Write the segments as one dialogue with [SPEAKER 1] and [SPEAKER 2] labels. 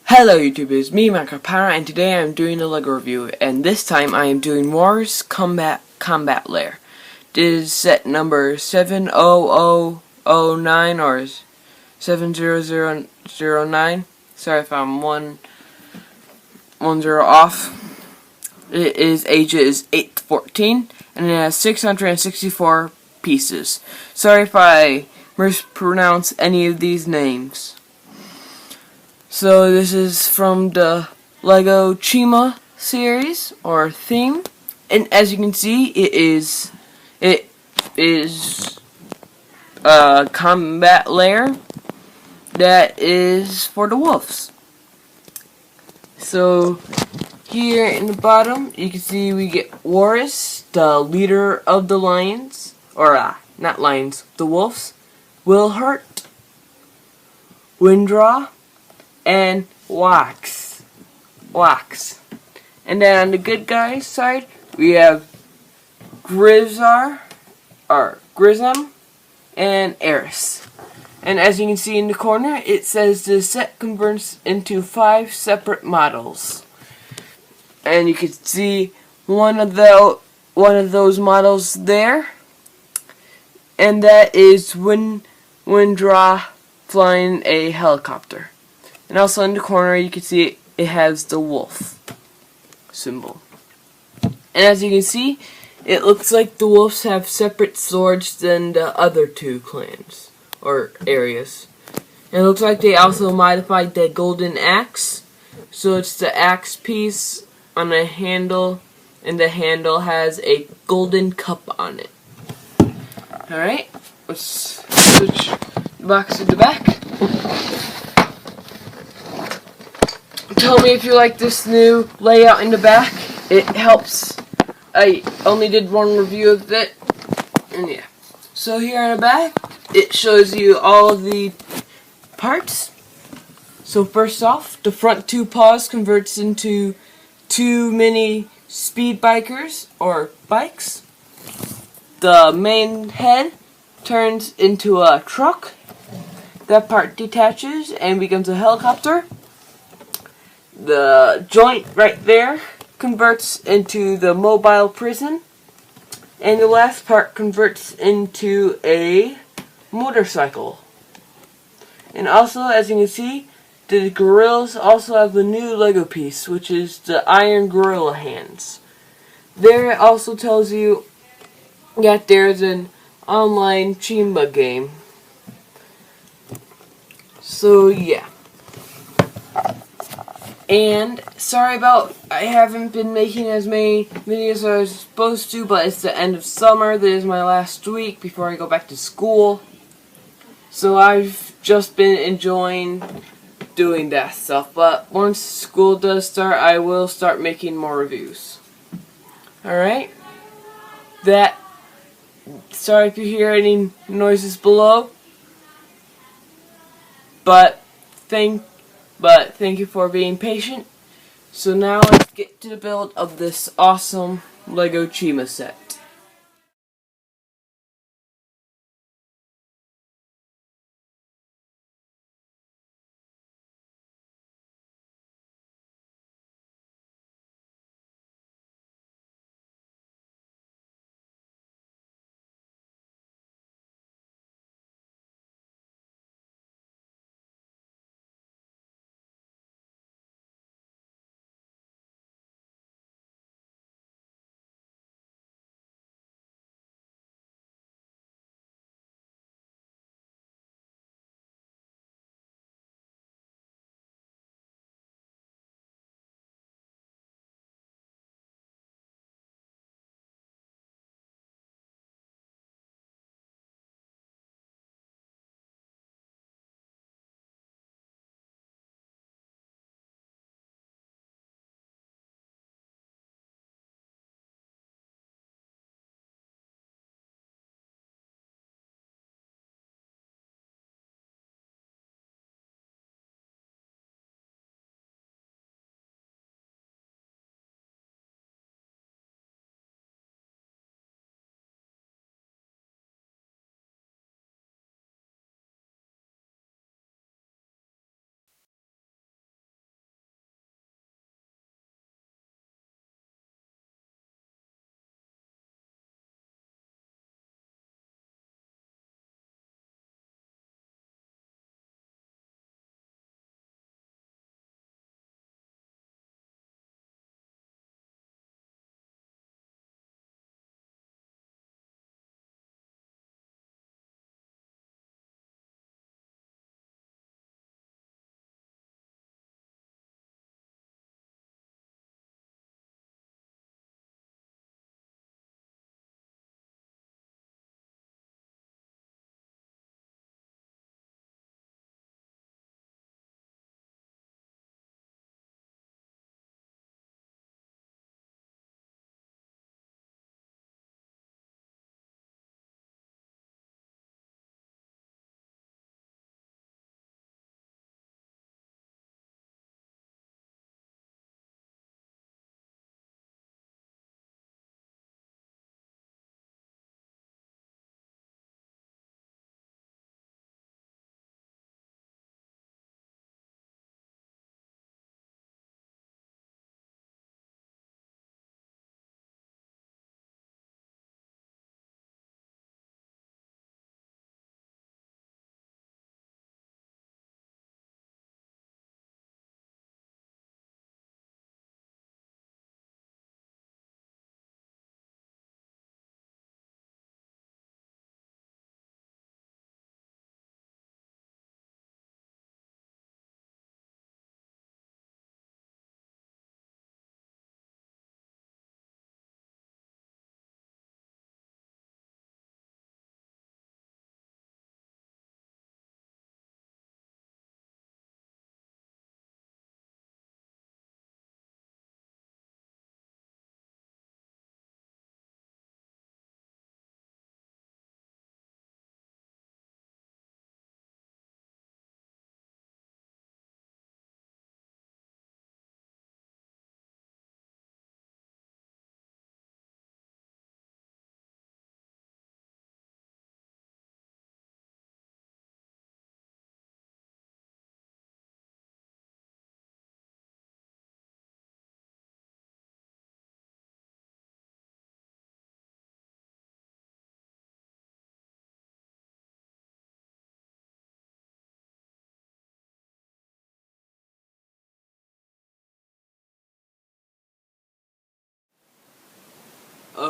[SPEAKER 1] Hello YouTube, it's me, Pyro, and today I am doing a LEGO review, and this time I am doing Worriz Combat Lair. This is set number 70009 or 70009. Sorry if I'm one zero off. It is ages 8 to 14, and it has 664 pieces. Sorry if I mispronounce any of these names. So this is from the LEGO Chima series or theme, and as you can see, it is a combat lair that is for the wolves. So here in the bottom, you can see we get Worriz, the leader of the lions, or not lions, the wolves, Wilhurt, Windraw, and Wax. And then on the good guys side, we have Grism and Eris. And as you can see in the corner, it says the set converts into 5 separate models. And you can see one of those models there, and that is Windraw flying a helicopter. And also in the corner, you can see it has the wolf symbol. And as you can see, it looks like the wolves have separate swords than the other two clans or areas. And it looks like they also modified the golden axe. So it's the axe piece on a handle, and the handle has a golden cup on it. Alright, let's switch the box to the back. Tell me if you like this new layout in the back. It helps. I only did one review of it, and yeah. So here on the back, it shows you all of the parts. So first off, the front 2 paws converts into 2 mini speed bikers or bikes. The main head turns into a truck. That part detaches and becomes a helicopter. The joint right there converts into the mobile prison, and the last part converts into a motorcycle. And also, as you can see, the gorillas also have the new LEGO piece, which is the iron gorilla hands. There it also tells you that there's an online chima game. So yeah. And sorry about I haven't been making as many videos as I was supposed to, but it's the end of summer. This is my last week before I go back to school. So I've just been enjoying doing that stuff. But once school does start, I will start making more reviews. Alright? Sorry if you hear any noises below. But thank you for being patient. So now let's get to the build of this awesome LEGO Chima set.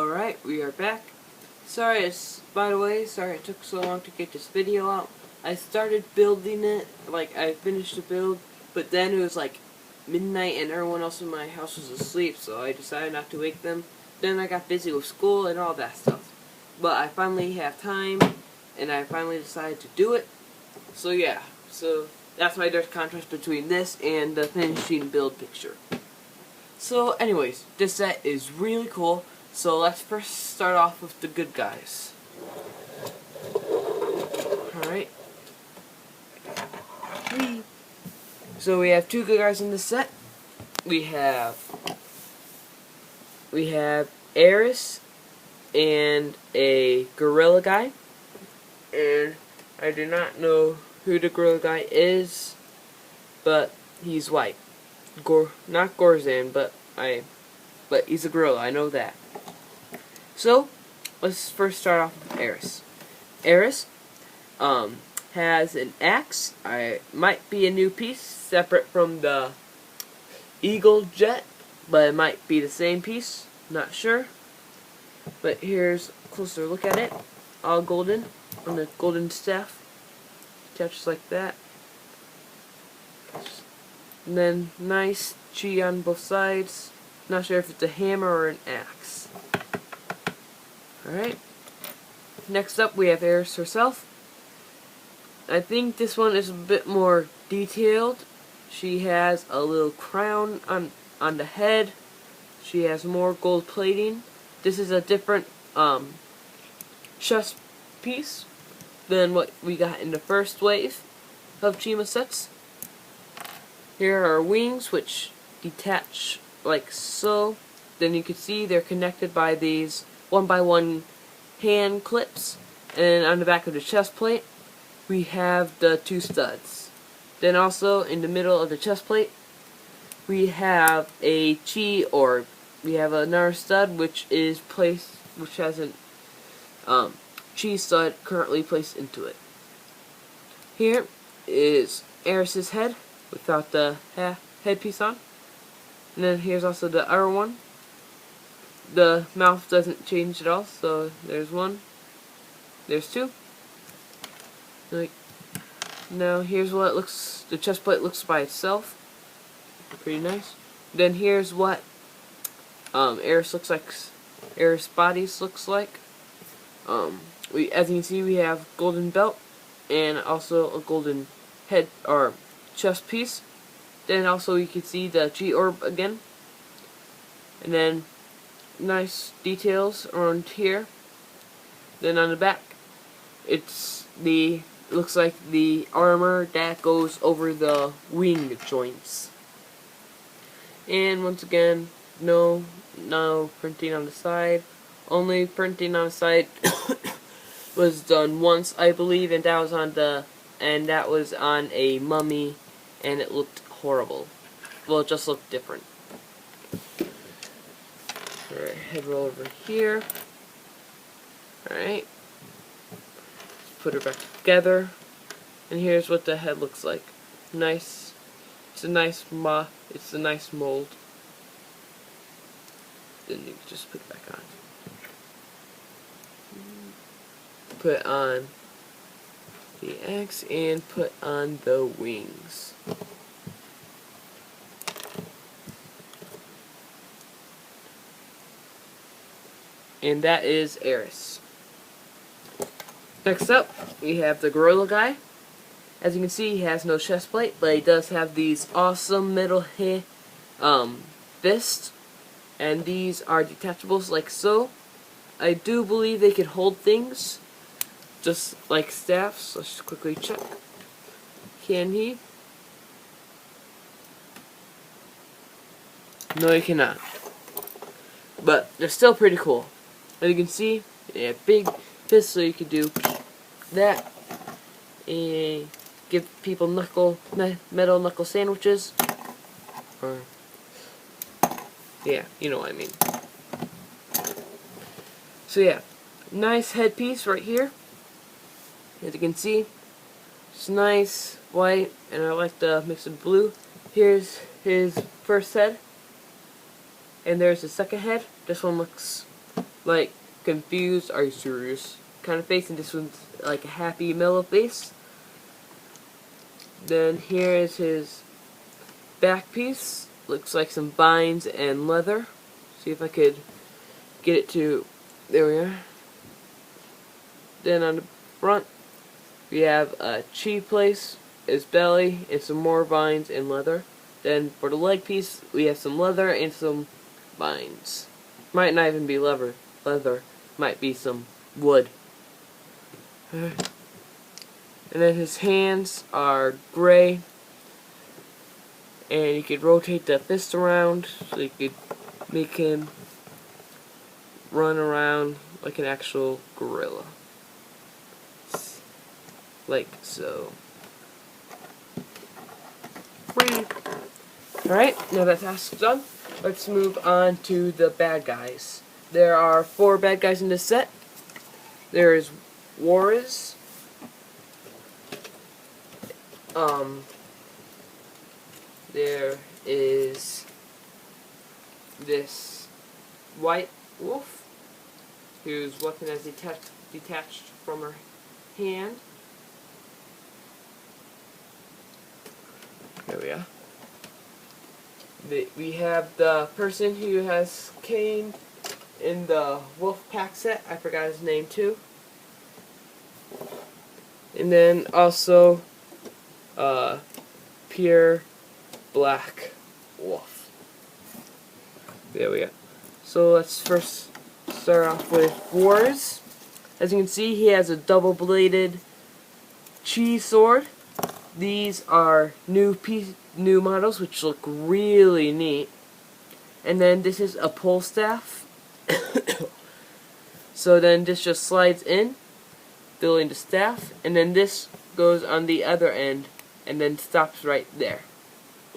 [SPEAKER 1] Alright, we are back. By the way, sorry it took so long to get this video out. I started building it, like I finished the build, but then it was like midnight and everyone else in my house was asleep, so I decided not to wake them. Then I got busy with school and all that stuff. But I finally have time, and I finally decided to do it. So yeah, so that's why there's contrast between this and the finishing build picture. So anyways, this set is really cool, so let's first start off with the good guys. Alright. So we have two good guys in this set. We have Worriz and a gorilla guy. And I do not know who the gorilla guy is, but he's white. Not Gorzan, but he's a gorilla, I know that. So, let's first start off with Worriz. Worriz has an axe. It might be a new piece, separate from the Eagle Jet, but it might be the same piece, not sure. But here's a closer look at it. All golden, on the golden staff. Attaches like that. And then nice chi on both sides. Not sure if it's a hammer or an axe. Alright. Next up we have Worriz herself. I think this one is a bit more detailed. She has a little crown on the head. She has more gold plating. This is a different chest piece than what we got in the first wave of chima sets. Here are wings, which detach like so. Then you can see they're connected by these 1x1 hand clips. And on the back of the chest plate, we have the two studs. Then also in the middle of the chest plate, we have a chi, or we have another stud, which has a chi stud currently placed into it. Here is Worriz's head without the headpiece on. And then here's also the other one. The mouth doesn't change at all, so there's one. There's two. Now here's what the chest plate looks by itself. Pretty nice. Then here's what Worriz looks like. Worriz bodies looks like. As you can see, we have golden belt and also a golden head or chest piece. Then also you can see the chi orb again. And then nice details around here. Then on the back, it looks like the armor that goes over the wing joints. And once again, no printing on the side. Only printing on the side was done once, I believe, and that was on a mummy, and it looked horrible. Well, it just looked different. Alright, head roll over here. Alright. Put her back together. And here's what the head looks like. Nice. It's a nice mold. Then you can just put it back on. Put on the axe and put on the wings. And that is Worriz. Next up, we have the gorilla guy. As you can see, he has no chest plate, but he does have these awesome middle fists, and these are detachables like so. I do believe they can hold things, just like staffs. Let's just quickly check. Can he? No, he cannot. But they're still pretty cool. As you can see, they have big fists, so you can do that and give people metal knuckle sandwiches. Or yeah, you know what I mean. So yeah, nice headpiece right here. As you can see, it's nice white, and I like the mix of blue. Here's his first head, and there's the second head. This one looks like confused, are you serious kind of face, and this one's like a happy mellow face. Then here is his back piece. Looks like some vines and leather. See if I could get it to, there we are. Then on the front we have a chi place, his belly, and some more vines and leather. Then for the leg piece we have some leather and some vines. Might not even be leather, might be some wood. And then his hands are gray, and you could rotate the fist around so you could make him run around like an actual gorilla. Like so. Alright, now that task's done, let's move on to the bad guys. There are 4 bad guys in this set. There is Worriz. There is this white wolf whose weapon is detached from her hand. There we are. We have the person who has came in the wolf pack set. I forgot his name too. And then also pure black wolf. There we go. So let's first start off with Worriz. As you can see, he has a double-bladed chi sword. These are new models, which look really neat. And then this is a pole staff. So then this just slides in, filling the staff, and then this goes on the other end and then stops right there,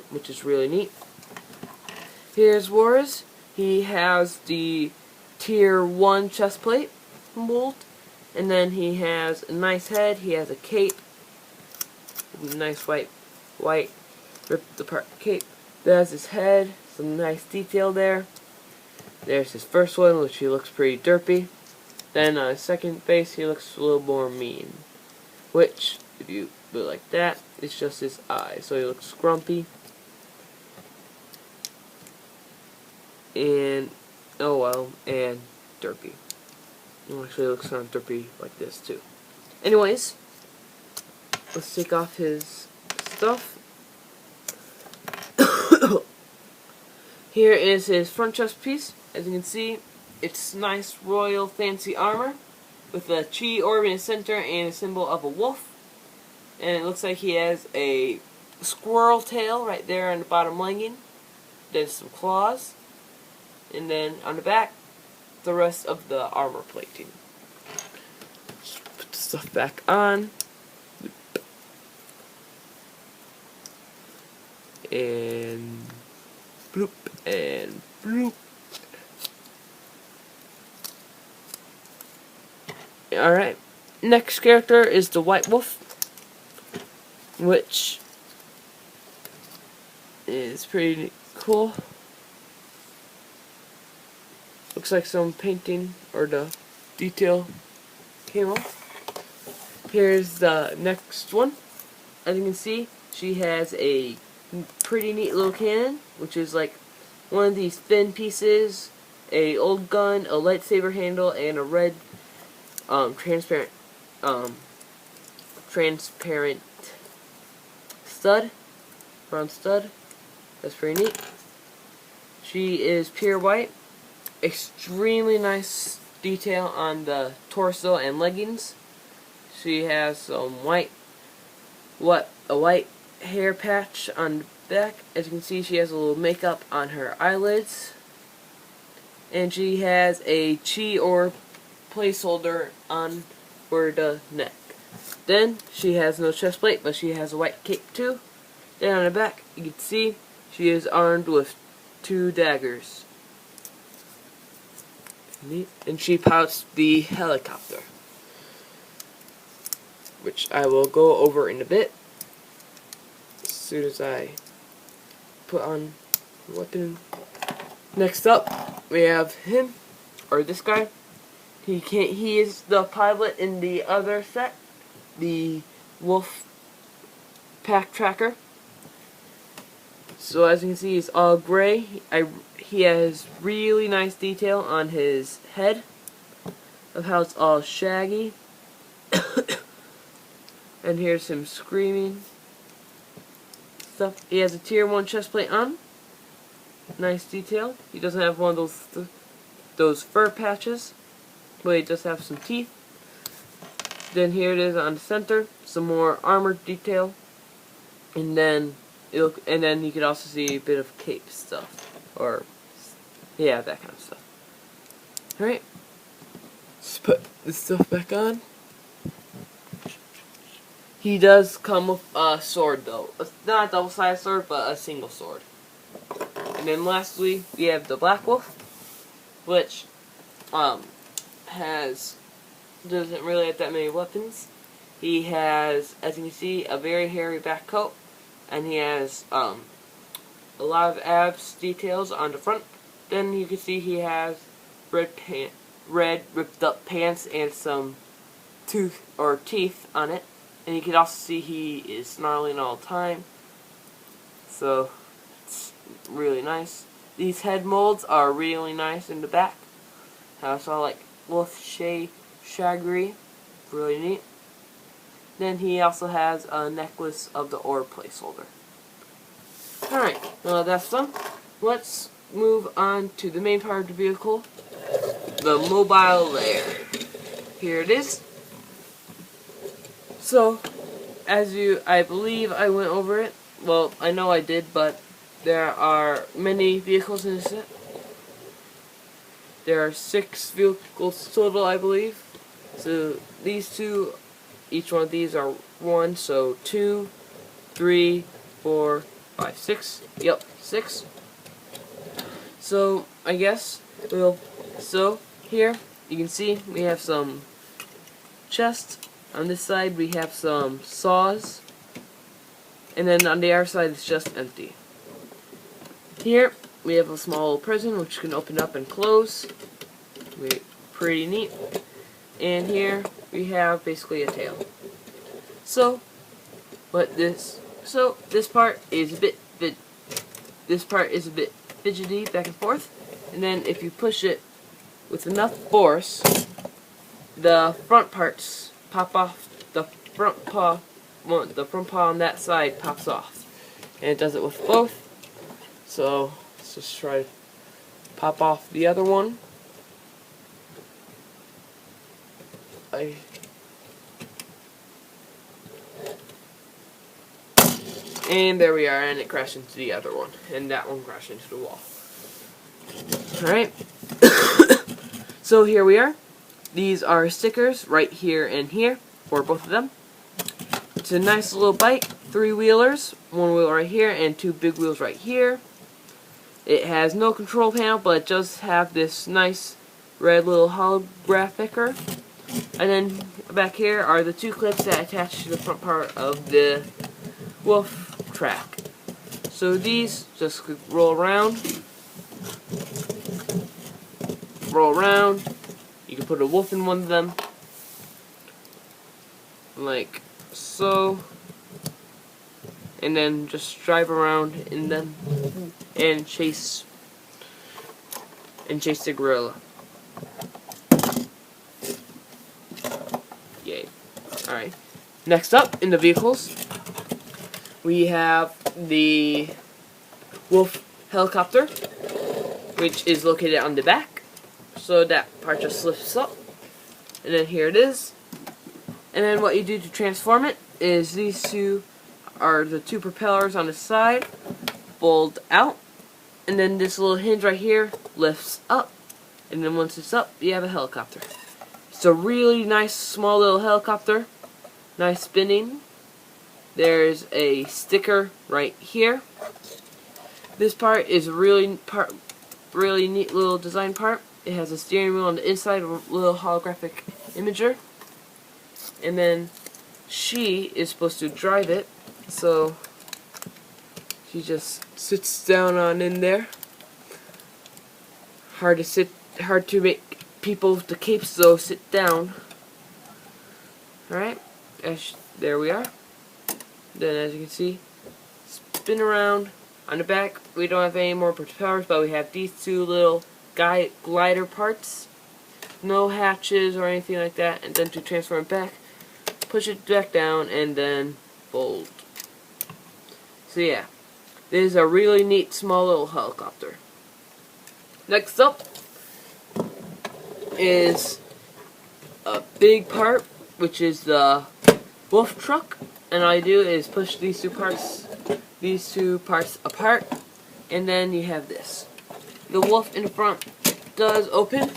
[SPEAKER 1] which is really neat. Here's Worriz. He has the tier 1 chest plate mold, and then he has a nice head. He has a cape, nice white ripped apart cape. There's his head, some nice detail there. There's his first one, which he looks pretty derpy. Then on his second face, he looks a little more mean, which, if you do it like that, it's just his eye, so he looks grumpy. And, oh well, and derpy. It actually looks kind of derpy like this too. Anyways, let's take off his stuff. Here is his front chest piece. As you can see, it's nice royal fancy armor with a chi orb in the center and a symbol of a wolf. And it looks like he has a squirrel tail right there on the bottom legging. There's some claws. And then on the back, the rest of the armor plating. Just put the stuff back on. And bloop and bloop. Alright, next character is the White Wolf, which is pretty cool. Looks like some painting or the detail came off. Here's the next one. As you can see, she has a pretty neat little cannon, which is like one of these thin pieces, a old gun, a lightsaber handle, and a red transparent stud, round stud. That's pretty neat. She is pure white. Extremely nice detail on the torso and leggings. She has some a white hair patch on the back. As you can see, she has a little makeup on her eyelids. And she has a chi orb placeholder on for the neck. Then she has no chest plate, but she has a white cape too. Then on the back, you can see she is armed with 2 daggers. And she pilots the helicopter, which I will go over in a bit as soon as I put on the weapon. Next up, we have him, or this guy. He is the pilot in the other set, the Wolf Pack Tracker. So as you can see, he's all gray. He has really nice detail on his head of how it's all shaggy. And here's him screaming stuff. He has a tier 1 chest plate on. Nice detail. He doesn't have one of those fur patches, but he does have some teeth. Then here it is on the center, some more armor detail, and then you can also see a bit of cape stuff, or yeah, that kind of stuff. All right, let's put this stuff back on. He does come with a sword though, not a double-sided sword, but a single sword. And then lastly, we have the Black Wolf, which doesn't really have that many weapons. He has, as you can see, a very hairy back coat, and he has a lot of abs details on the front. Then you can see he has red ripped up pants and some teeth on it. And you can also see he is snarling all the time. So it's really nice. These head molds are really nice in the back. It's all like wolf shaggery. Really neat. Then he also has a necklace of the ore placeholder. Alright, now that's done. Let's move on to the main part of the vehicle, the mobile lair. Here it is. So, I believe I went over it. Well, I know I did, but there are many vehicles in this set. There are 6 vehicles total, I believe. So, these two, each one of these are 1, so 2, 3, 4, 5, 6. Yep, 6. So, I guess so here, you can see we have some chests. On this side we have some saws, and then on the other side it's just empty. Here we have a small prison which can open up and close. Pretty neat. And here we have basically a tail. So this part is a bit fidgety back and forth, and then if you push it with enough force, the front parts pop off. The front paw on that side pops off, and it does it with both. So let's just try to pop off the other one. And there we are, and it crashed into the other one, and that one crashed into the wall. Alright. So here we are. These are stickers right here and here for both of them. It's a nice little bike, 3-wheelers, 1 wheel right here and 2 big wheels right here. It has no control panel, but it does have this nice red little holographicer. And then back here are the 2 clips that attach to the front part of the wolf track. So these just roll around. You can put a wolf in one of them, like so, and then just drive around in them and chase the gorilla. Yay. Alright. Next up in the vehicles, we have the wolf helicopter, which is located on the back. So that part just lifts up, and then here it is. And then what you do to transform it is these 2 are the 2 propellers on the side, fold out, and then this little hinge right here lifts up, and then once it's up, you have a helicopter. It's a really nice small little helicopter, nice spinning. There's a sticker right here. This part is a really neat little design part. It has a steering wheel on the inside, a little holographic imager, and then she is supposed to drive it, so she just sits down on in there. Hard to people with the capes though sit down. Alright, there we are. Then as you can see, spin around. On the back, we don't have any more propellers, but we have these two little glider parts. No hatches or anything like that. And then to transform it back, push it back down and then fold. So yeah, this is a really neat small little helicopter. Next up is a big part, which is the wolf truck. And all you do is push these two parts apart, and then you have this. The wolf in the front does open.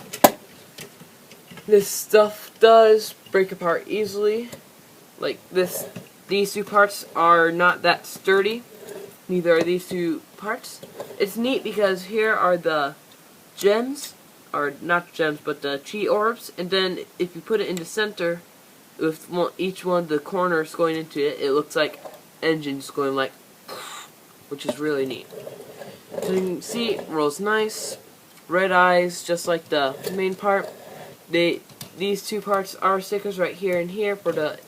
[SPEAKER 1] This stuff does break apart easily. Like this, these two parts are not that sturdy. Neither are these two parts. It's neat because here are the gems, or not gems, but the chi orbs, and then if you put it in the center, with each one of the corners going into it, it looks like engines going like, which is really neat. So you can see it rolls nice, red eyes, just like the main part. These two parts are stickers right here and here for the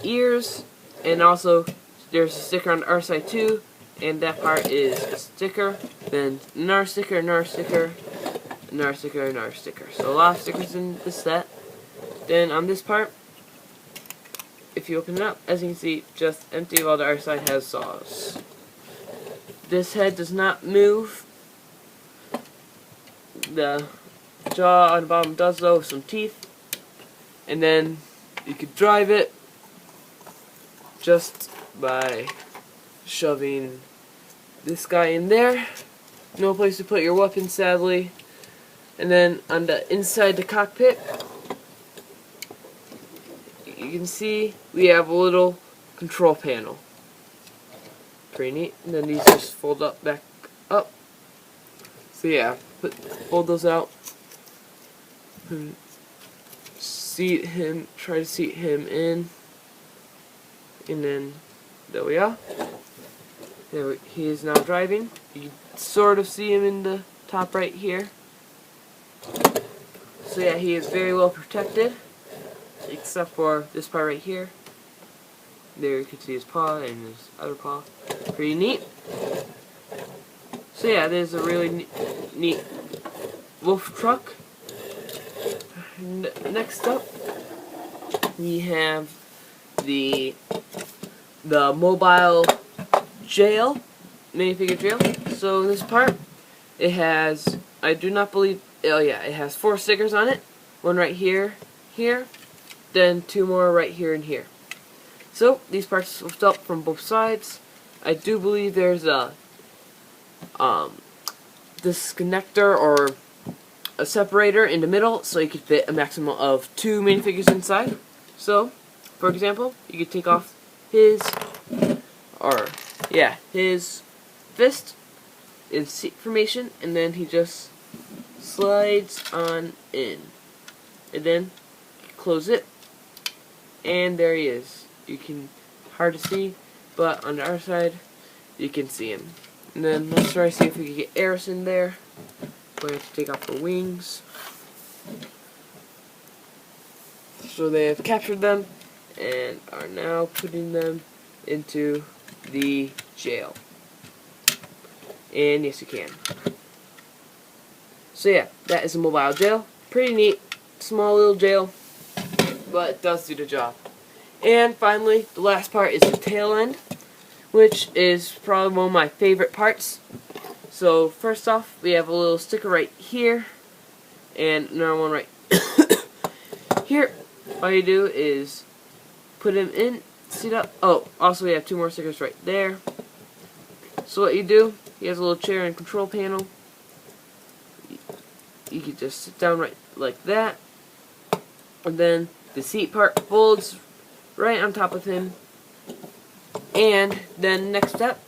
[SPEAKER 1] ears, and also there's a sticker on our side too, and that part is a sticker. Then another sticker, another sticker, another sticker, another sticker. So a lot of stickers in the set. Then on this part, if you open it up, as you can see, just empty, while the other side has saws. This head does not move. The jaw on the bottom does though, with some teeth. And then you could drive it just by shoving this guy in there. No place to put your weapon, sadly. And then on the inside the cockpit, you can see we have a little control panel. Pretty neat. And then these just fold up back up. So yeah, fold those out. And try to seat him in. And then there we are. He is now driving. You can sort of see him in the top right here. So yeah, he is very well protected, except for this part right here. There you can see his paw and his other paw. Pretty neat. So yeah, there's a really neat wolf truck. Next up, we have the mobile jail, minifigure jail. So this part, it has, I do not believe, oh yeah, it has 4 stickers on it. One right here, then 2 more right here and here. So these parts lift up from both sides. I do believe there's a disconnector or a separator in the middle, so you could fit a maximum of 2 minifigures inside. So, for example, you could take off his fist in seat formation, and then he just slides on in. And then close it, and there he is. You can hard to see, but on the other side, you can see him. And then let's try to see if we can get Eris in there. We have to take off her wings. So they have captured them and are now putting them into the jail. And yes, you can. So yeah, that is a mobile jail. Pretty neat, small little jail, but it does do the job. And finally, the last part is the tail end, which is probably one of my favorite parts. So first off, we have a little sticker right here, and another one right here. All you do is put him in, seat up. Oh, also we have 2 more stickers right there. So what you do, he has a little chair and control panel. You can just sit down right like that, and then the seat part folds right on top of him. And then next step,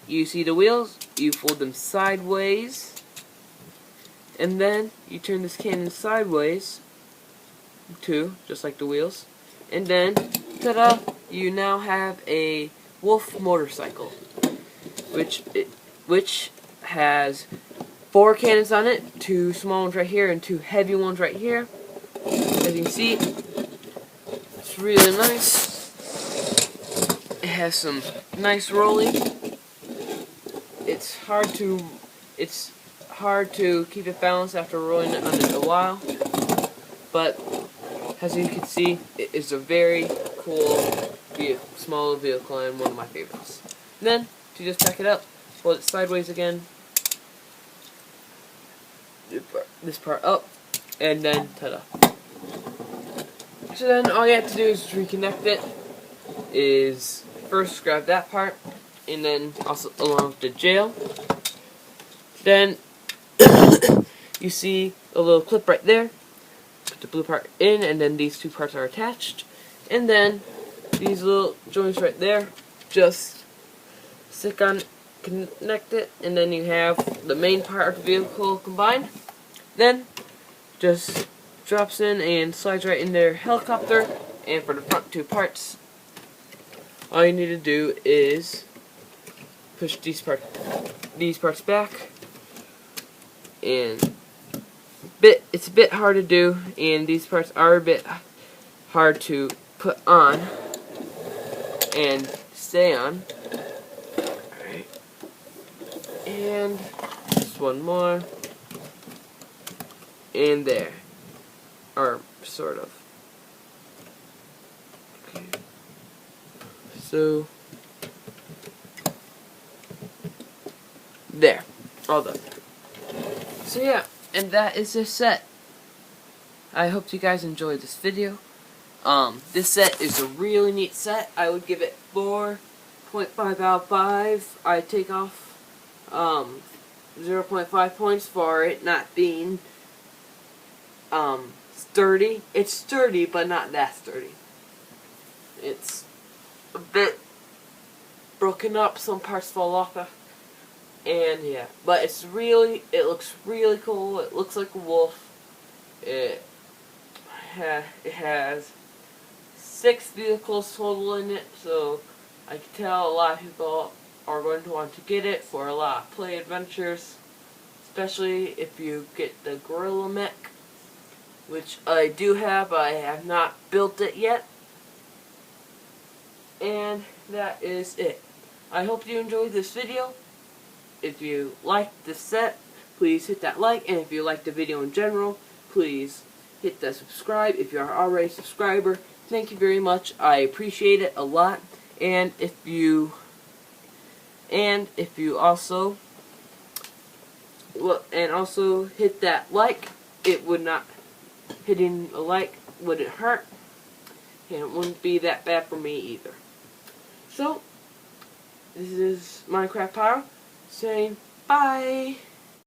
[SPEAKER 1] you see the wheels, you fold them sideways, and then you turn this cannon sideways too, just like the wheels, and then ta-da, you now have a wolf motorcycle, which has 4 cannons on it, 2 small ones right here and 2 heavy ones right here. As you can see, it's really nice. It has some nice rolling. It's hard to keep it balanced after rolling it on it a while, but as you can see, it is a very cool small vehicle and one of my favorites. Then, to just pack it up, fold it sideways again, this part up, and then ta-da. So then all you have to do is reconnect it, is first grab that part, and then also along with the jail. Then you see a little clip right there. Put the blue part in, and then these 2 parts are attached. And then these little joints right there, just stick on, connect it, and then you have the main part of the vehicle combined. Then just drops in and slides right in their helicopter. And for the front 2 parts, all you need to do is push these parts back, and it's a bit hard to do, and these parts are a bit hard to put on and stay on. Alright. And just one more. And there. Or sort of. Okay. So there. All done. So yeah, and that is this set. I hope you guys enjoyed this video. This set is a really neat set. I would give it 4.5 out of 5. I take off 0.5 points for it not being sturdy. It's sturdy, but not that sturdy. It's a bit broken up. Some parts fall off. And yeah, but it looks really cool. It looks like a wolf. It has 6 vehicles total in it, so I can tell a lot of people are going to want to get it for a lot of play adventures, especially if you get the gorilla mech, which I do have, but I have not built it yet. And that is it. I hope you enjoyed this video. If you liked this set, please hit that like, and if you liked the video in general, please hit that subscribe. If you are already a subscriber, thank you very much. I appreciate it a lot. And if you also hit that like, hitting a like wouldn't hurt, and it wouldn't be that bad for me either. So this is Minecraft Pyro saying bye.